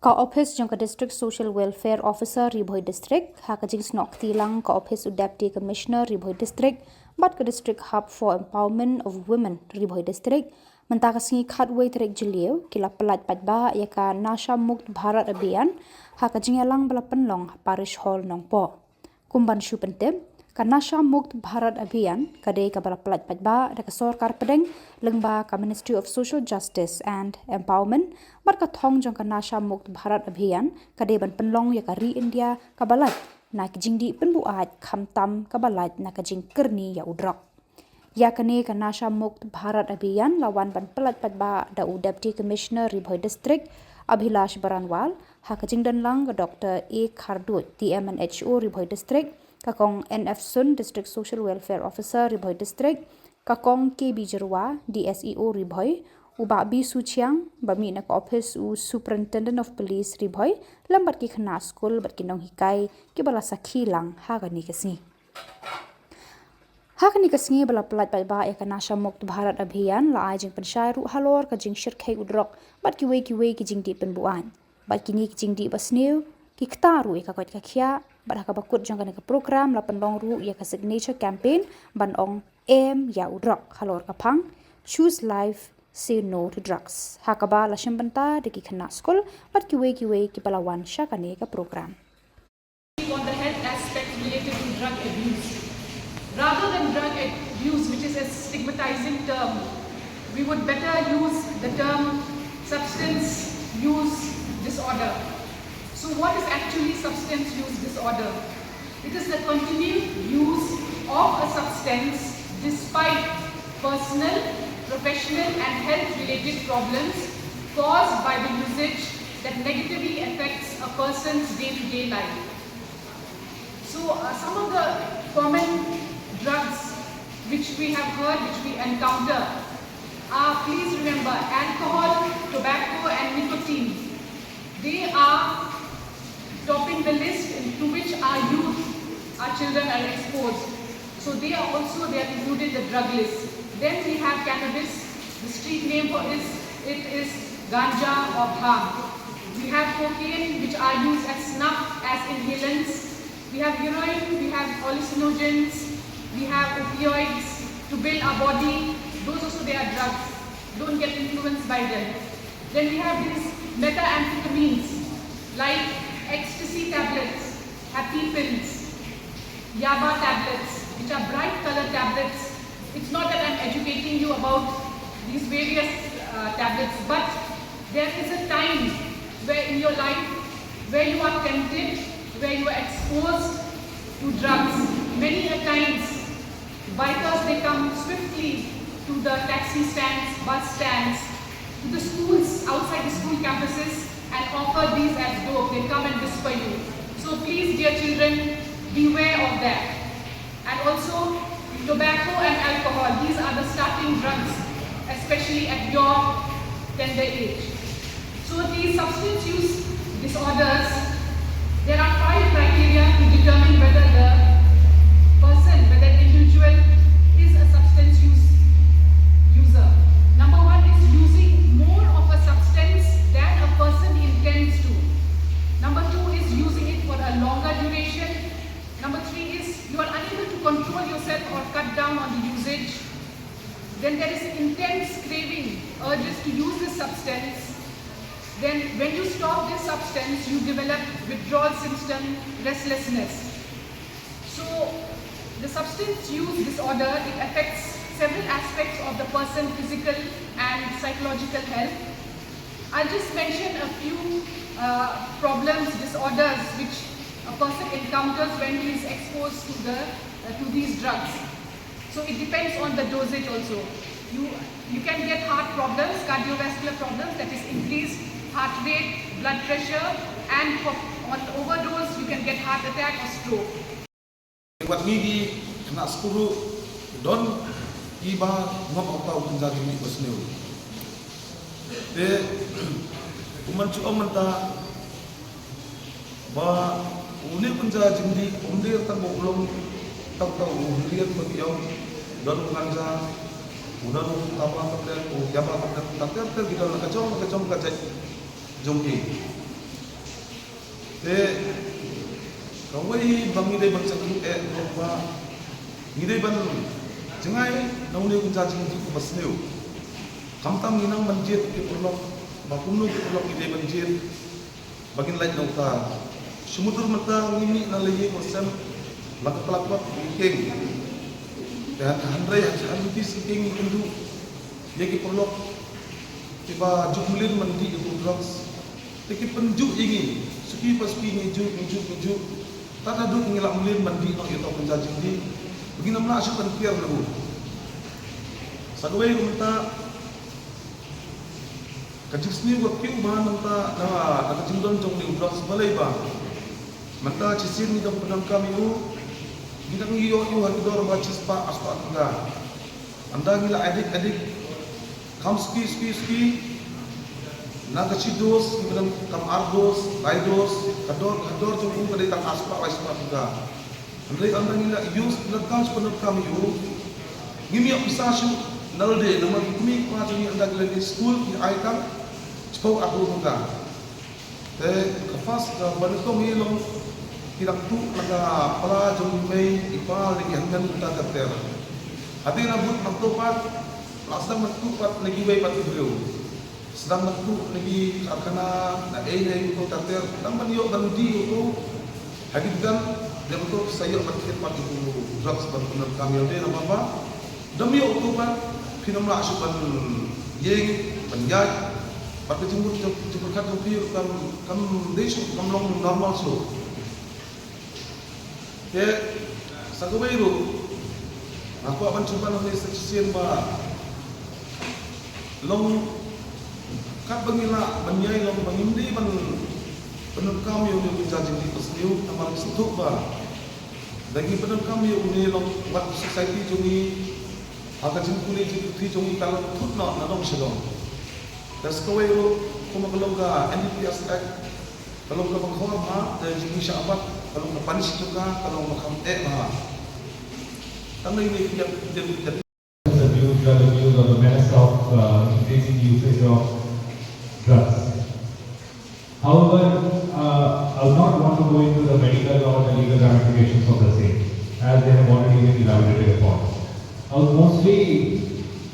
Ka office jong ka district social welfare officer ri Bhoi district ha ka jing snok tilang ka office deputy commissioner ri Bhoi district bat ka district hub for empowerment of women ri Bhoi district menta ka singi khatway trek jilieu kila pelat Paidbah ya ka Nasha Mukt Bharat Abhiyaan ha ka jing yalang bala penlong parish hall nong po kumban shu pentem ka Nasha Mukt Bharat Abhiyaan ka de ka bala pelat Paidbah da ka sarkar pedeng lengba ka Ministry of Social Justice and Empowerment bar ka thong jong ka Nasha Mukt Bharat Abhiyaan ka de ban penlong ya ka ri India ka balat na ki jingdi penbu at khamtam ka balat na ka jing kerni ya udrak ya kane ka Nasha Mukt Bharat Abhiyaan lawan ban pelat Paidbah da u deputy commissioner ri Bhoi district Abhilash Baranwal ha ka jing dan lang ka Dr. A Khardut dbmnHU ri Bhoi district kakong NF Sun district social welfare officer ri Bhoi district kakong KB Jerwa DSEO ri Bhoi uba bi suchiang bami na ka office u superintendent of police ri Bhoi lambat ki khana school bat ki nong hikai ki bala sakhi lang ha ga ni kasni bala pelat Paidbah ya ka Nasha Mukt Bharat Abhiyaan la ai jing penshai ru halor ka jing shirkhai udrok bat ki wei ki jing di penbuan bat ki ni ki jing di basneu ki ktaru ya ka kot ka khia bat ka bakut jong ka program la pendong ru ya ka signature campaign ban ong em ya udrok halor ka phang choose life say no to drugs ha ka ba la shimbanta de ki khana school bat ki wei ki balawan sha ka ne ka program on the health aspect related to drug abuse. Rather than drug abuse, which is a stigmatizing term, we would better use the term substance use disorder. So what is actually substance use disorder? It is the continued use of a substance despite personal, professional and health-related problems caused by the usage that negatively affects a person's day-to-day life. So some of the common drugs which we have heard, which we encounter are, please remember, alcohol, tobacco and nicotine. They are topping the list to which our youth, our children are exposed. So they are included in the drug list. Then we have cannabis. The street name for it is ganja or bhang. We have cocaine, which are used as snuff, as inhalants. We have heroin, we have hallucinogens, we have opioids to build our body. Those also they are drugs. Don't get influenced by them. Then we have these methamphetamines like ecstasy tablets, happy pills, yaba tablets, which are bright color tablets. It's not that I'm educating you about these various tablets, but there is a time where in your life where you are tempted, where you are exposed to drugs. Many a times, bikers, they come swiftly to the taxi stands, bus stands, to the schools, outside the school campuses and offer these as dope. They come and whisper you. So please, dear children, beware of that. And also, tobacco and alcohol, these are the starting drugs, especially at your tender age. So these substance use disorders, there are 5 criteria to determine whether the person, whether the individual is a substance user. Number 1 is using more of a substance than a person intends to. Number 2 is using it for a longer duration. Number 3 is you are unable to control yourself or cut down on the usage. Then there is intense craving, urges to use this substance. Then when you stop this substance, you develop withdrawal symptom, restlessness. So the substance use disorder, it affects several aspects of the person's physical and psychological health. I'll just mention a few problems, disorders which a person encounters when he is exposed to these drugs. So it depends on the dosage also. You can get heart problems, cardiovascular problems, that is increased heart rate, blood pressure, and on overdose you can get heart attack or stroke. Buat migi kena 10 don iba ngok atau penjagi ni basneu. De umancu amanta ba uni penjagi ni undir tango ulung tahu undir bagiau don nganja udah tambah kapten yaba kapten kita nak kacau kacau jongki kawai bangi dai ban sakit lupa ni dai ban jengai naune ku jajing di basneu kamtam minang banjir ke pulok bakumno ke pulok ni dai banjir bagin lain nauta sumudur mata ngimi na lagi wasam lakapalakpak king dan handrai haluti siking kundu ye ke pulok tiba jumlin mandi itu drugs teki penjuk ingin suki pasuki ngejuk tata duk ngilak mulin mandi nak itu penjajing di begini mana asyik tankiar dulu sagway minta kajik sini buat kiu bahan minta na kajingdon jong di drugs balai ba minta cisin ni dong pedang kami bidang iyo hari dor bacis pa aspa tengah anda ngilak adik kam ski naga cidos kemudian kam ardos raidos kador jung pada tang aspa waispa juga andai anda ngila yus nakam sepenuh kami ngimi pisashu nalde nama kumi pa juni anda gila di school di aikam cepau aku juga kafas ka banto milong tidak tu laga pala jung mei ipal lagi hangan kita terter hati nabut maktopat lasam maktopat lagi baik patu beliau sedang naktu lagi karena na itu terter dan beliau baludi itu hakikan dia betul saya berkit pada itu drugs benar kami ada nama apa demi itu kan fenomena asupan yang penjaj pada jemput kat kopi kam desu kam long normal so ya satu baru aku akan coba nanti sekian ba long kat bangila banyai long bangindi ban penuk kami yang menjadi di pesniu amal sentuk ba lagi penuk kami yang ni long wat society juni agak jempuli di juni kalau put na long Shillong das kawai lo kuma kalau ga NDPS Act kalau ga bangkhor ma dan jini syabat kalau ga panis juga kalau makam ma tanai ni yang jadi the views of the menace of increasing usage of drugs. However, I would not want to go into the medical or the legal ramifications of the same, as they have already been elaborated upon. I would mostly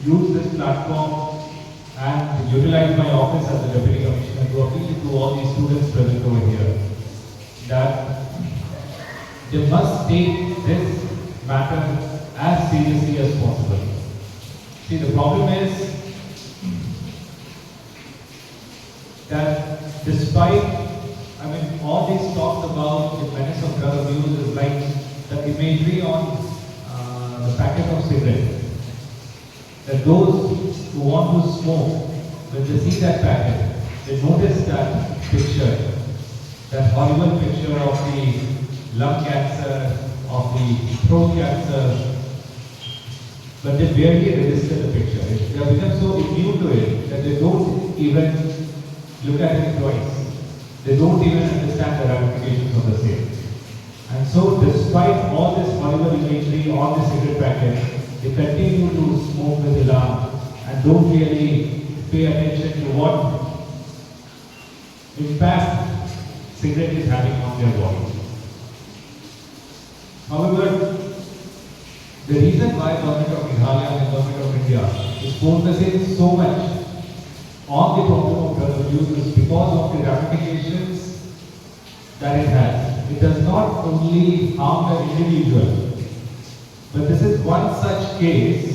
use this platform and utilize my office as the Deputy Commissioner to appeal to all these students present over here that they must take this matter as seriously as possible. See, the problem is that despite, all these talks about the menace of drug abuse is like the imagery on the packet of cigarettes. That those who want to smoke, when they see that packet, they notice that picture, that horrible picture of the lung cancer, of the throat cancer, but they barely register the picture. They have become so immune to it that they don't even look at it twice. They don't even understand the ramifications of the same. And so, despite all this horrible imagery on the cigarette packet, they continue to smoke with alarm and don't really pay attention to what impact cigarette is having on their body. However, the reason why government of Meghalaya and government of India is focusing so much on the problem of drug abuse is because of the ramifications that it has. It does not only harm the individual, but this is one such case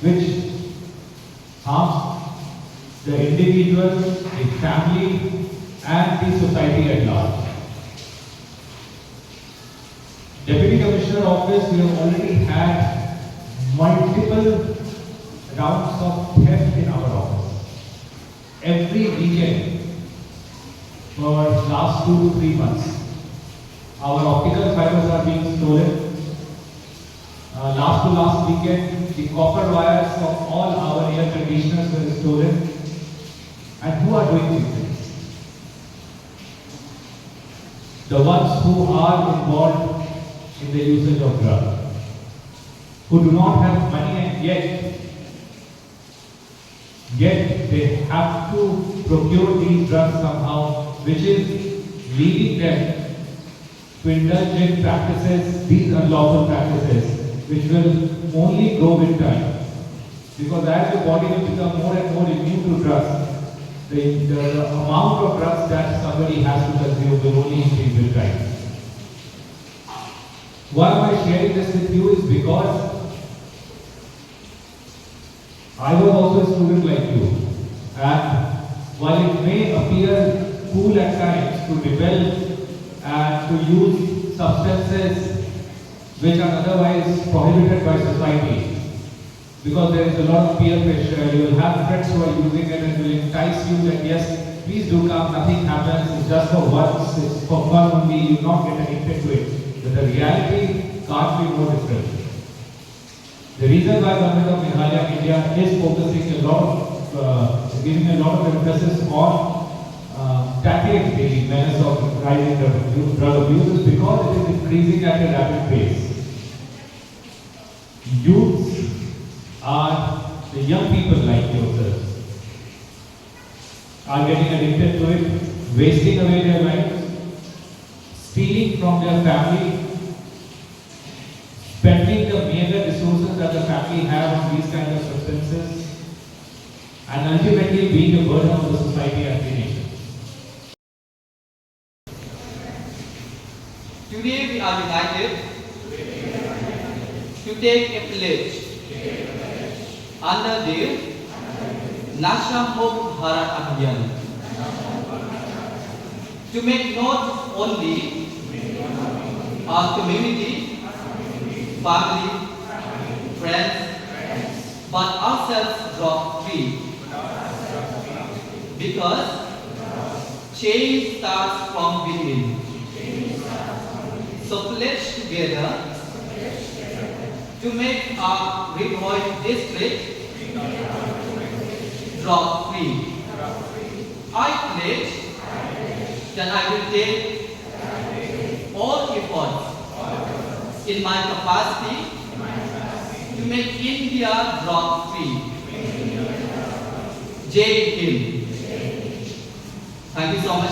which harms the individual, the family, and the society at large. Deputy Commissioner Office, we have already had multiple rounds of theft in our office. Every weekend for last 2 to 3 months, our optical fibers are being stolen. Last weekend, the copper wires of all our air conditioners were stolen. And who are doing these things? The ones who are involved in the usage of drugs, who do not have money and yet they have to procure these drugs somehow, which is leading them to indulge in practices, these unlawful practices, which will only grow with time. Because as your body will become more and more immune to drugs, the amount of drugs that somebody has to consume will only increase with time. Why am I sharing this with you is because I was also a student like you, and while it may appear cool at times to rebel and to use substances which are otherwise prohibited by society, because there is a lot of peer pressure, you will have friends who are using it and will entice you that yes, please do come, nothing happens, it's just for once, it's for fun only, you will not get addicted to it. But the reality can't be more different. The reason why government of Meghalaya, India is focusing a lot of, giving a lot of emphasis on tackling the menace of rising drug abuse is because it is increasing at a rapid pace. Youths are the young people like yourselves are getting addicted to it, wasting away their lives, stealing from their family, spending the meager resources that the family have on these kind of substances, and ultimately being a burden on the society and the nation. Today we are united to take a pledge under the Nasha Mukt Bharat Abhiyaan to make not only our community, family, friends, but ourselves drug free. Because change starts from within. So pledge together to make our Bhoi district drug free. I pledge that I will take all efforts in my capacity to make India drug free. Jai Hind. Thank you so much.